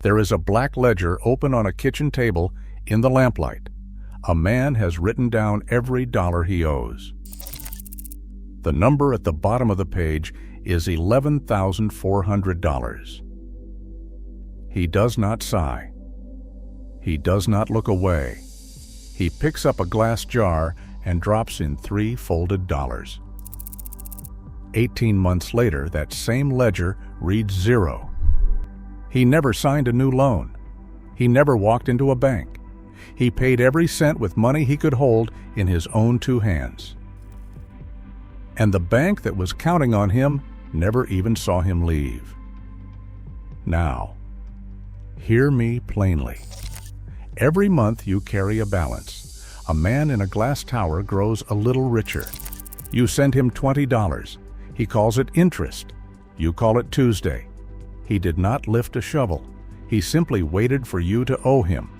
There is a black ledger open on a kitchen table in the lamplight. A man has written down every dollar he owes. The number at the bottom of the page is $11,400. He does not sigh. He does not look away. He picks up a glass jar and drops in 3 folded dollars. 18 months later, that same ledger reads 0. He never signed a new loan. He never walked into a bank. He paid every cent with money he could hold in his own 2 hands. And the bank that was counting on him never even saw him leave. Now, hear me plainly. Every month you carry a balance. A man in a glass tower grows a little richer. You send him $20. He calls it interest. You call it Tuesday. He did not lift a shovel. He simply waited for you to owe him.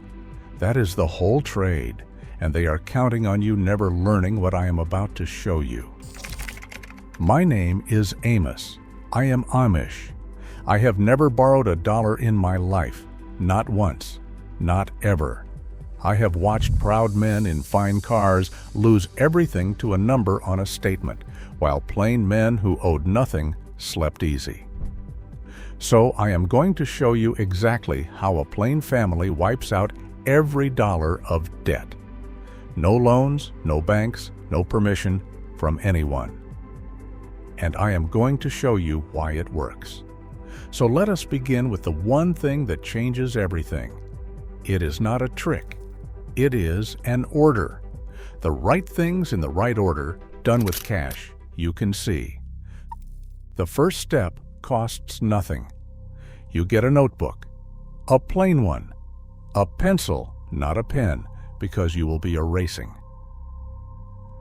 That is the whole trade, and they are counting on you never learning what I am about to show you. My name is Amos. I am Amish. I have never borrowed a dollar in my life, not once, not ever. I have watched proud men in fine cars lose everything to a number on a statement, while plain men who owed nothing slept easy. So I am going to show you exactly how a plain family wipes out every dollar of debt. No loans, no banks, no permission from anyone. And I am going to show you why it works. So let us begin with the one thing that changes everything. It is not a trick. It is an order. The right things in the right order, done with cash, you can see. The first step costs nothing. You get a notebook, a plain one, a pencil, not a pen, because you will be erasing.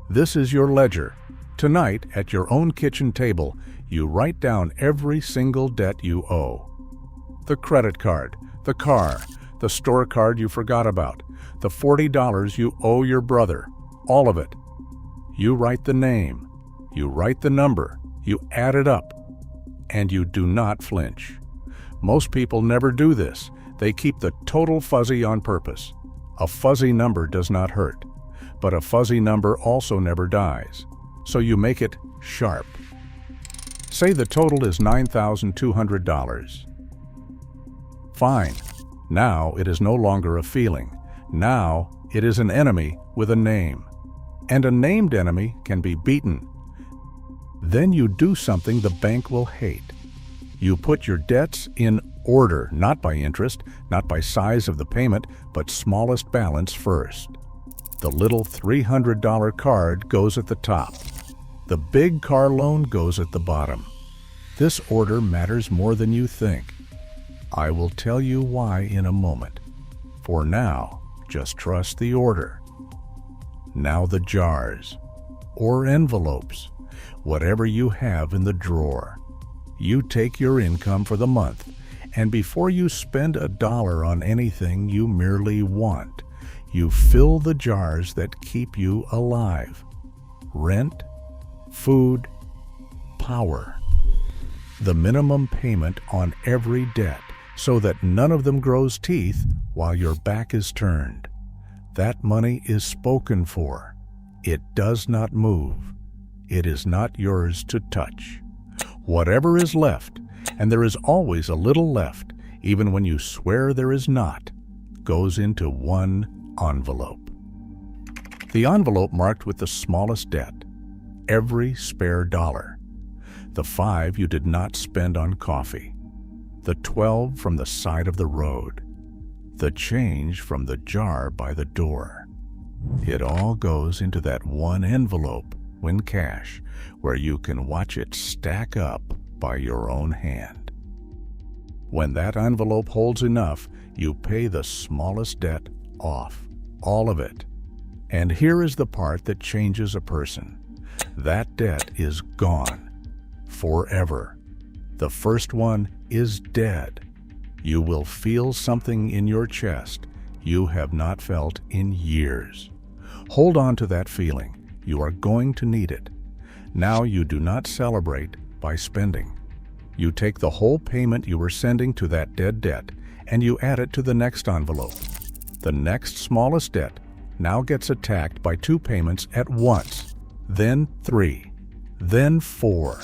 This is your ledger. Tonight, at your own kitchen table, you write down every single debt you owe. The credit card, the car, the store card you forgot about, the $40 you owe your brother, all of it. You write the name, you write the number, you add it up, and you do not flinch. Most people never do this. They keep the total fuzzy on purpose. A fuzzy number does not hurt, but a fuzzy number also never dies. So you make it sharp. Say the total is $9,200. Fine. Now it is no longer a feeling. Now it is an enemy with a name. And a named enemy can be beaten. Then you do something the bank will hate. You put your debts in order, not by interest, not by size of the payment, but smallest balance first. The little $300 card goes at the top. The big car loan goes at the bottom. This order matters more than you think. I will tell you why in a moment. For now, just trust the order. Now the jars, or envelopes, whatever you have in the drawer. You take your income for the month, and before you spend a dollar on anything you merely want, you fill the jars that keep you alive. Rent, food, power. The minimum payment on every debt, so that none of them grows teeth while your back is turned. That money is spoken for. It does not move. It is not yours to touch. Whatever is left, and there is always a little left, even when you swear there is not, goes into one envelope. The envelope marked with the smallest debt, every spare dollar. The 5 you did not spend on coffee. The 12 from the side of the road. The change from the jar by the door. It all goes into that one envelope when cash, where you can watch it stack up by your own hand. When that envelope holds enough, you pay the smallest debt off, all of it. And here is the part that changes a person. That debt is gone, forever. The first one is dead. You will feel something in your chest you have not felt in years. Hold on to that feeling. You are going to need it. Now you do not celebrate by spending. You take the whole payment you were sending to that dead debt and you add it to the next envelope. The next smallest debt now gets attacked by 2 payments at once, then 3, then 4.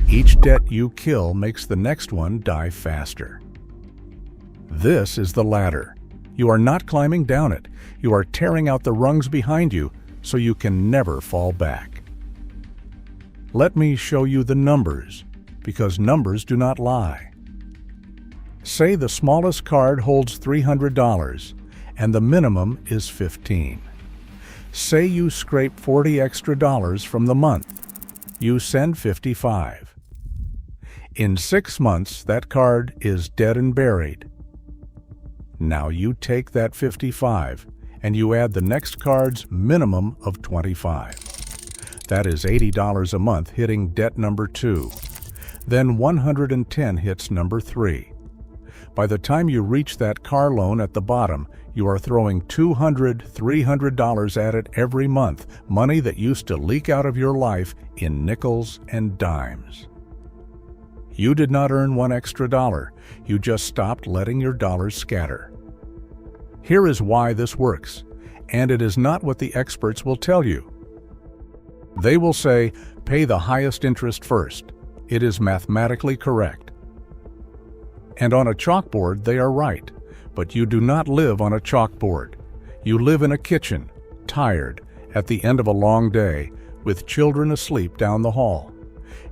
Each debt you kill makes the next one die faster. This is the ladder. You are not climbing down it. You are tearing out the rungs behind you so you can never fall back. Let me show you the numbers, because numbers do not lie. Say the smallest card holds $300 and the minimum is $15. Say you scrape $40 extra from the month. You send $55. In 6 months, that card is dead and buried. Now you take that $55 and you add the next card's minimum of $25. That is $80 a month hitting debt number 2. Then $110 hits number 3. By the time you reach that car loan at the bottom, you are throwing $200, $300 at it every month, money that used to leak out of your life in nickels and dimes. You did not earn $1 extra. You just stopped letting your dollars scatter. Here is why this works, and it is not what the experts will tell you. They will say, pay the highest interest first. It is mathematically correct. And on a chalkboard, they are right, but you do not live on a chalkboard. You live in a kitchen, tired, at the end of a long day, with children asleep down the hall.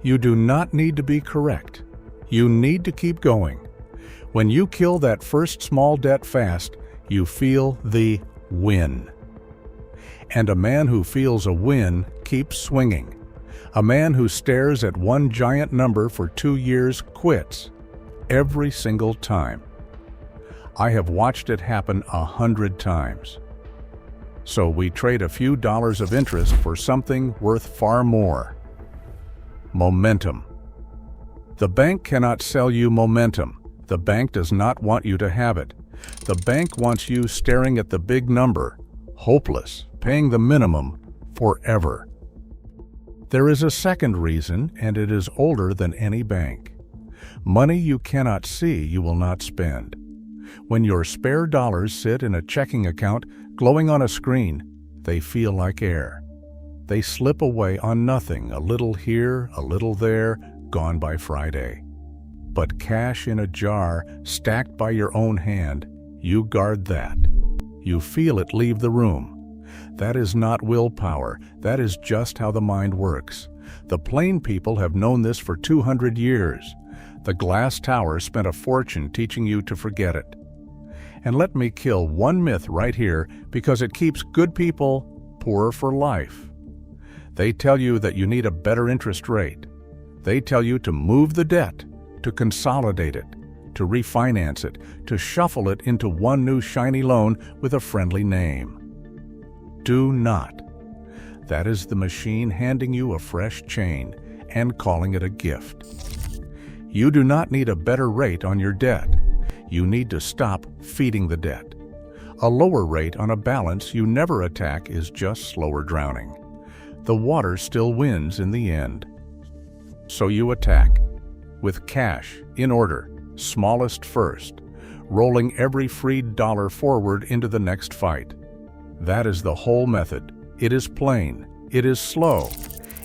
You do not need to be correct. You need to keep going. When you kill that first small debt fast, you feel the win. And a man who feels a win keeps swinging. A man who stares at one giant number for 2 years quits. Every single time. I have watched it happen 100 times. So we trade a few dollars of interest for something worth far more. Momentum. The bank cannot sell you momentum. The bank does not want you to have it. The bank wants you staring at the big number, hopeless, paying the minimum forever. There is a second reason, and it is older than any bank. Money you cannot see, you will not spend. When your spare dollars sit in a checking account glowing on a screen, they feel like air. They slip away on nothing, a little here, a little there, gone by Friday. But cash in a jar, stacked by your own hand, you guard that. You feel it leave the room. That is not willpower. That is just how the mind works. The plain people have known this for 200 years. The glass tower spent a fortune teaching you to forget it. And let me kill one myth right here, because it keeps good people poor for life. They tell you that you need a better interest rate. They tell you to move the debt, to consolidate it, to refinance it, to shuffle it into one new shiny loan with a friendly name. Do not. That is the machine handing you a fresh chain and calling it a gift. You do not need a better rate on your debt. You need to stop feeding the debt. A lower rate on a balance you never attack is just slower drowning. The water still wins in the end. So you attack, with cash, in order, smallest first, rolling every freed dollar forward into the next fight. That is the whole method. It is plain, it is slow,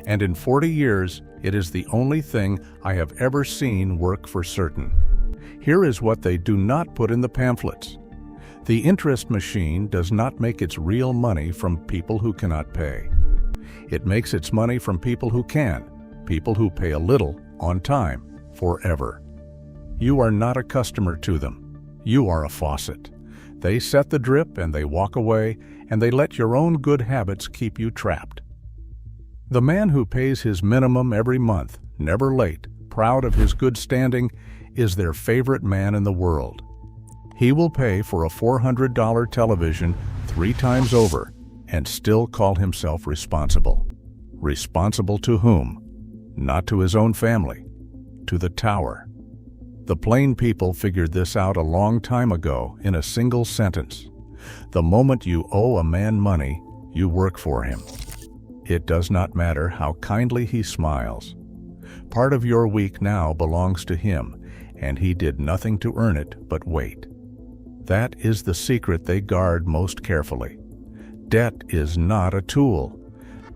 and in 40 years, it is the only thing I have ever seen work for certain. Here is what they do not put in the pamphlets. The interest machine does not make its real money from people who cannot pay. It makes its money from people who can, people who pay a little, on time, forever. You are not a customer to them. You are a faucet. They set the drip and they walk away, and they let your own good habits keep you trapped. The man who pays his minimum every month, never late, proud of his good standing, is their favorite man in the world. He will pay for a $400 television 3 times over and still call himself responsible. Responsible to whom? Not to his own family, to the tower. The plain people figured this out a long time ago in a single sentence. The moment you owe a man money, you work for him. It does not matter how kindly he smiles. Part of your week now belongs to him, and he did nothing to earn it but wait. That is the secret they guard most carefully. Debt is not a tool.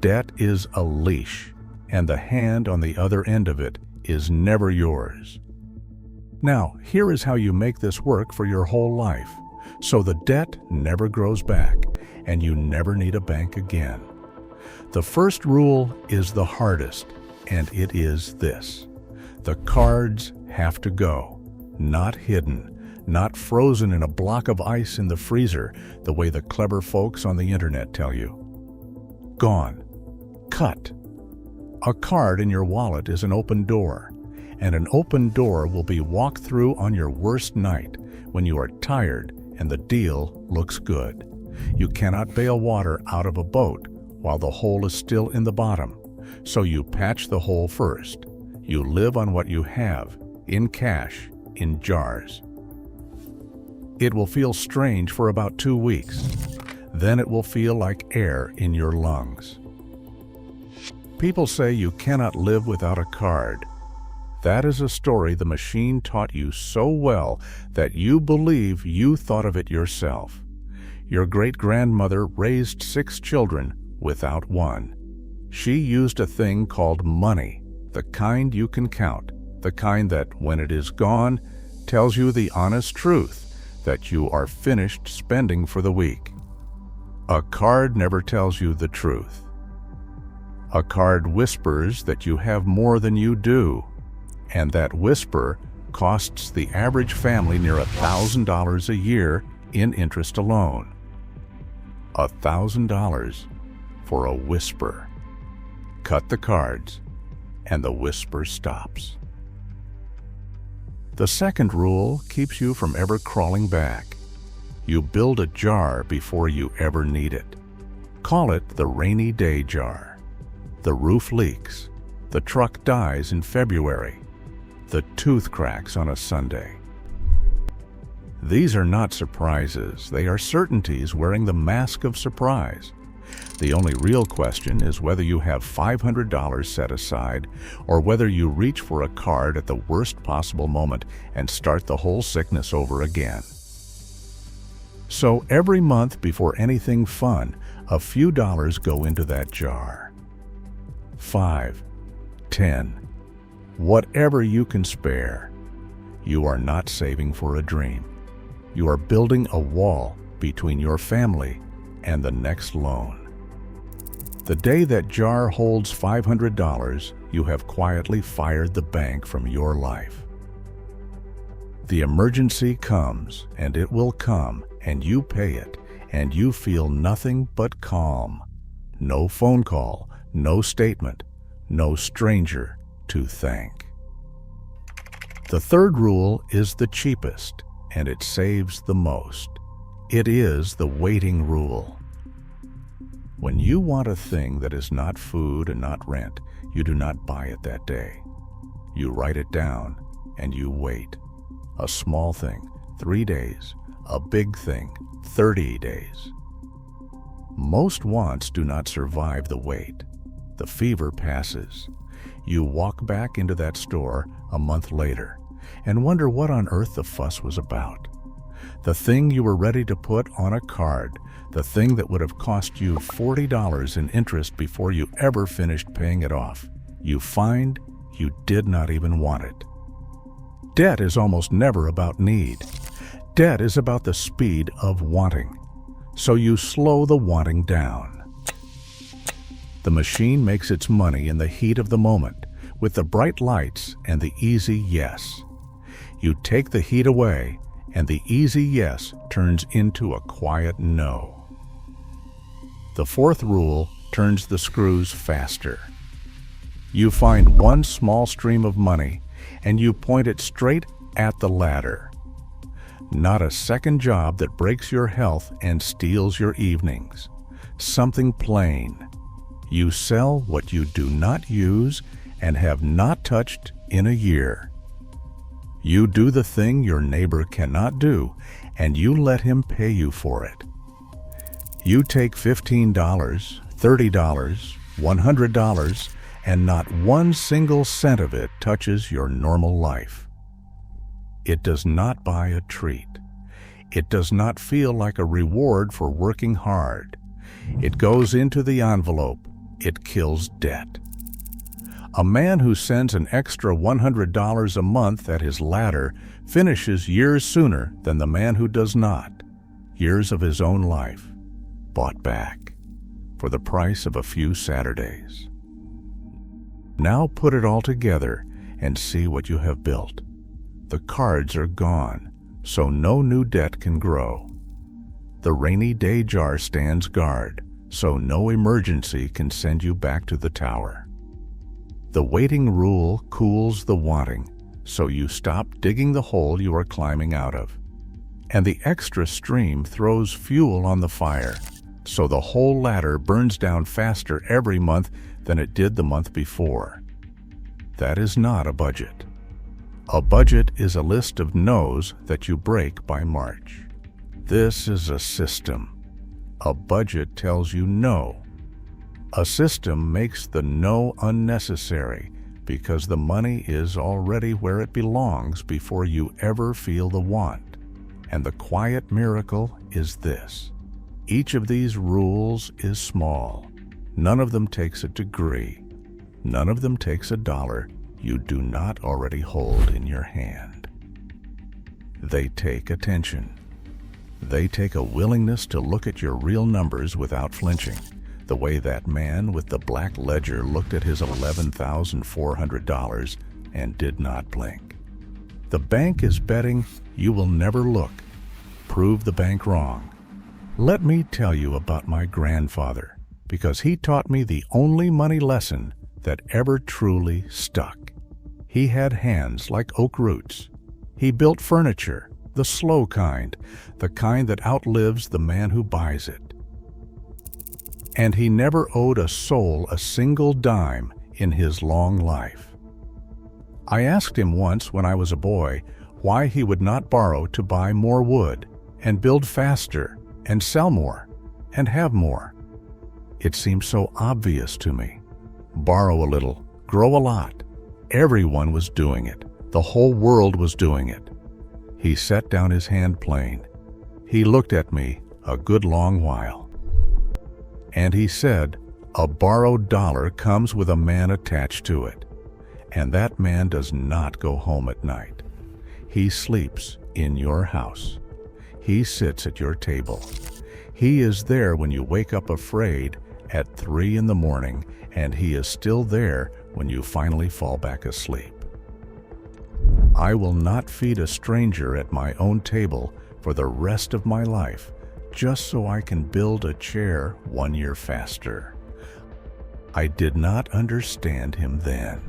Debt is a leash, and the hand on the other end of it is never yours. Now, here is how you make this work for your whole life, so the debt never grows back, and you never need a bank again. The first rule is the hardest, and it is this: the cards have to go, not hidden, not frozen in a block of ice in the freezer the way the clever folks on the internet tell you. Gone. Cut. A card in your wallet is an open door, and an open door will be walked through on your worst night when you are tired and the deal looks good. You cannot bail water out of a boat while the hole is still in the bottom, so you patch the hole first. You live on what you have, in cash, in jars. It will feel strange for about 2 weeks. Then it will feel like air in your lungs. People say you cannot live without a card. That is a story the machine taught you so well that you believe you thought of it yourself. Your great-grandmother raised 6 children without one. She used a thing called money, the kind you can count, the kind that, when it is gone, tells you the honest truth that you are finished spending for the week. A card never tells you the truth. A card whispers that you have more than you do, and that whisper costs the average family near $1,000 a year in interest alone. $1,000 for a whisper. Cut the cards, and the whisper stops. The second rule keeps you from ever crawling back. You build a jar before you ever need it. Call it the rainy day jar. The roof leaks. The truck dies in February. The tooth cracks on a Sunday. These are not surprises. They are certainties wearing the mask of surprise. The only real question is whether you have $500 set aside or whether you reach for a card at the worst possible moment and start the whole sickness over again. So every month before anything fun, a few dollars go into that jar. 5, 10, whatever you can spare. You are not saving for a dream. You are building a wall between your family and the next loan. The day that jar holds $500, you have quietly fired the bank from your life. The emergency comes, and it will come, and you pay it, and you feel nothing but calm. No phone call, no statement, no stranger to thank. The third rule is the cheapest, and it saves the most. It is the waiting rule. When you want a thing that is not food and not rent, you do not buy it that day. You write it down and you wait. A small thing, 3 days. A big thing, 30 days. Most wants do not survive the wait. The fever passes. You walk back into that store a month later and wonder what on earth the fuss was about. The thing you were ready to put on a card, the thing that would have cost you $40 in interest before you ever finished paying it off, you find you did not even want it. Debt is almost never about need. Debt is about the speed of wanting. So you slow the wanting down. The machine makes its money in the heat of the moment, with the bright lights and the easy yes. You take the heat away, and the easy yes turns into a quiet no. The fourth rule turns the screws faster. You find one small stream of money, and you point it straight at the ladder. Not a second job that breaks your health and steals your evenings. Something plain. You sell what you do not use and have not touched in a year. You do the thing your neighbor cannot do, and you let him pay you for it. You take $15, $30, $100, and not one single cent of it touches your normal life. It does not buy a treat. It does not feel like a reward for working hard. It goes into the envelope. It kills debt. A man who sends an extra $100 a month at his ladder finishes years sooner than the man who does not. Years of his own life, bought back, for the price of a few Saturdays. Now put it all together and see what you have built. The cards are gone, so no new debt can grow. The rainy day jar stands guard, so no emergency can send you back to the tower. The waiting rule cools the wanting, so you stop digging the hole you are climbing out of. And the extra stream throws fuel on the fire, so the whole ladder burns down faster every month than it did the month before. That is not a budget. A budget is a list of no's that you break by March. This is a system. A budget tells you no. A system makes the no unnecessary because the money is already where it belongs before you ever feel the want. And the quiet miracle is this. Each of these rules is small. None of them takes a degree. None of them takes a dollar you do not already hold in your hand. They take attention. They take a willingness to look at your real numbers without flinching, the way that man with the black ledger looked at his $11,400 and did not blink. The bank is betting you will never look. Prove the bank wrong. Let me tell you about my grandfather, because he taught me the only money lesson that ever truly stuck. He had hands like oak roots. He built furniture, the slow kind, the kind that outlives the man who buys it. And he never owed a soul a single dime in his long life. I asked him once when I was a boy why he would not borrow to buy more wood and build faster and sell more and have more. It seemed so obvious to me. Borrow a little, grow a lot. Everyone was doing it. The whole world was doing it. He set down his hand plane. He looked at me a good long while. And he said, a borrowed dollar comes with a man attached to it. And that man does not go home at night. He sleeps in your house. He sits at your table. He is there when you wake up afraid at 3 in the morning, and he is still there when you finally fall back asleep. I will not feed a stranger at my own table for the rest of my life just so I can build a chair 1 year faster. I did not understand him then.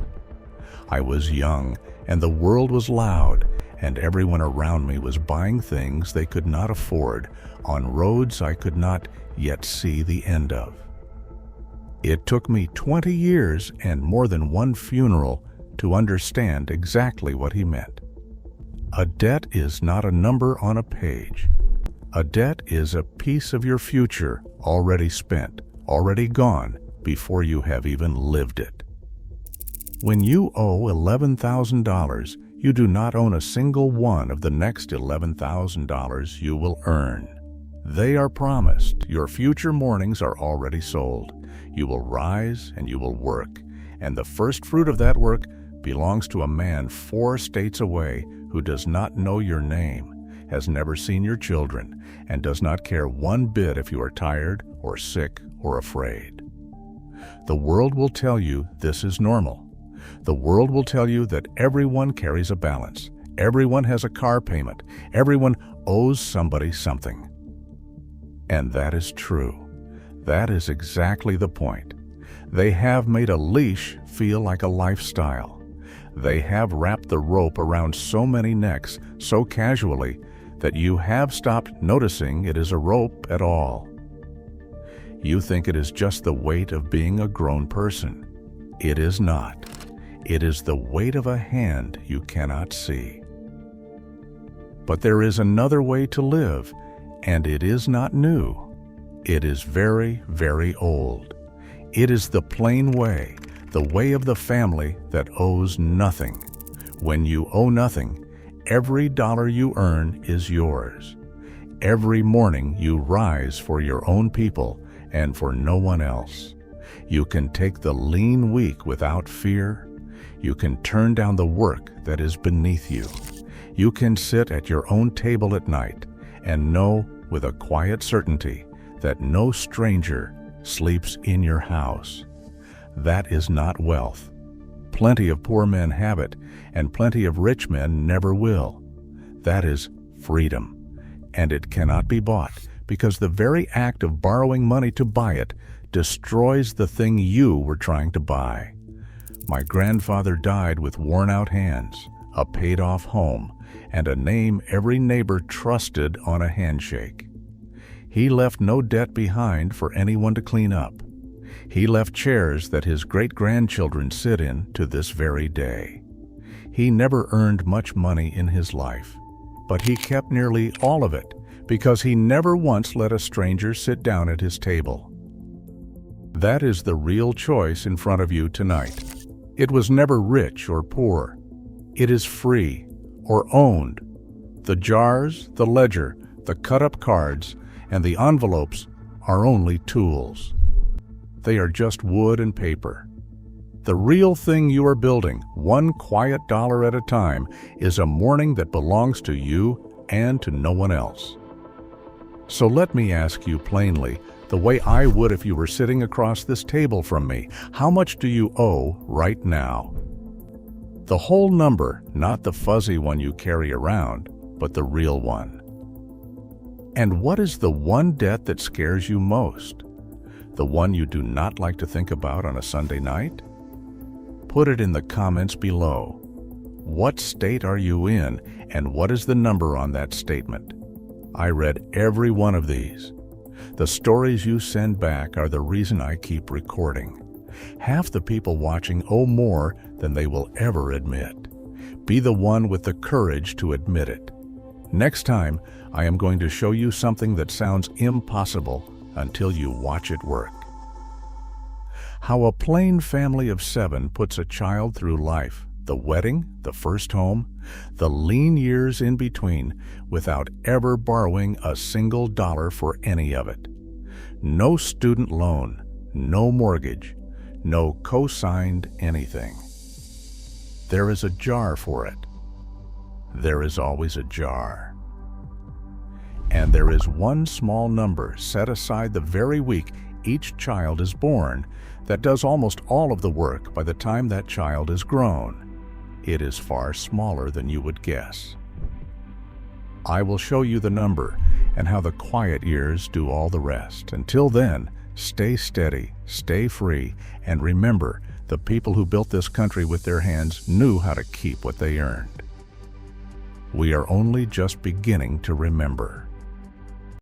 I was young, and the world was loud, and everyone around me was buying things they could not afford on roads I could not yet see the end of. It took me 20 years and more than one funeral to understand exactly what he meant. A debt is not a number on a page. A debt is a piece of your future already spent, already gone, before you have even lived it. When you owe $11,000, you do not own a single one of the next $11,000 you will earn. They are promised. Your future mornings are already sold. You will rise and you will work, and the first fruit of that work belongs to a man 4 states away who does not know your name, has never seen your children, and does not care one bit if you are tired or sick or afraid. The world will tell you this is normal. The world will tell you that everyone carries a balance. Everyone has a car payment. Everyone owes somebody something. And that is true. That is exactly the point. They have made a leash feel like a lifestyle. They have wrapped the rope around so many necks so casually that you have stopped noticing it is a rope at all. You think it is just the weight of being a grown person. It is not. It is the weight of a hand you cannot see. But there is another way to live, and it is not new. It is very, very old. It is the plain way, the way of the family that owes nothing. When you owe nothing, every dollar you earn is yours. Every morning you rise for your own people and for no one else. You can take the lean week without fear. You can turn down the work that is beneath you. You can sit at your own table at night and know with a quiet certainty that no stranger sleeps in your house. That is not wealth. Plenty of poor men have it, and plenty of rich men never will. That is freedom, and it cannot be bought, because the very act of borrowing money to buy it destroys the thing you were trying to buy. My grandfather died with worn-out hands, a paid-off home, and a name every neighbor trusted on a handshake. He left no debt behind for anyone to clean up. He left chairs that his great-grandchildren sit in to this very day. He never earned much money in his life, but he kept nearly all of it because he never once let a stranger sit down at his table. That is the real choice in front of you tonight. It was never rich or poor. It is free or owned. The jars, the ledger, the cut-up cards, and the envelopes are only tools. They are just wood and paper. The real thing you are building, one quiet dollar at a time, is a morning that belongs to you and to no one else. So let me ask you plainly, the way I would if you were sitting across this table from me, how much do you owe right now? The whole number, not the fuzzy one you carry around, but the real one. And what is the one debt that scares you most? The one you do not like to think about on a Sunday night? Put it in the comments below. What state are you in, and what is the number on that statement? I read every one of these. The stories you send back are the reason I keep recording. Half the people watching owe more than they will ever admit. Be the one with the courage to admit it. Next time, I am going to show you something that sounds impossible until you watch it work. How a plain family of 7 puts a child through life, the wedding, the first home, the lean years in between, without ever borrowing a single dollar for any of it. No student loan, no mortgage, no co-signed anything. There is a jar for it. There is always a jar. And there is one small number set aside the very week each child is born that does almost all of the work by the time that child is grown. It is far smaller than you would guess. I will show you the number and how the quiet years do all the rest. Until then, stay steady, stay free, and remember, the people who built this country with their hands knew how to keep what they earned. We are only just beginning to remember.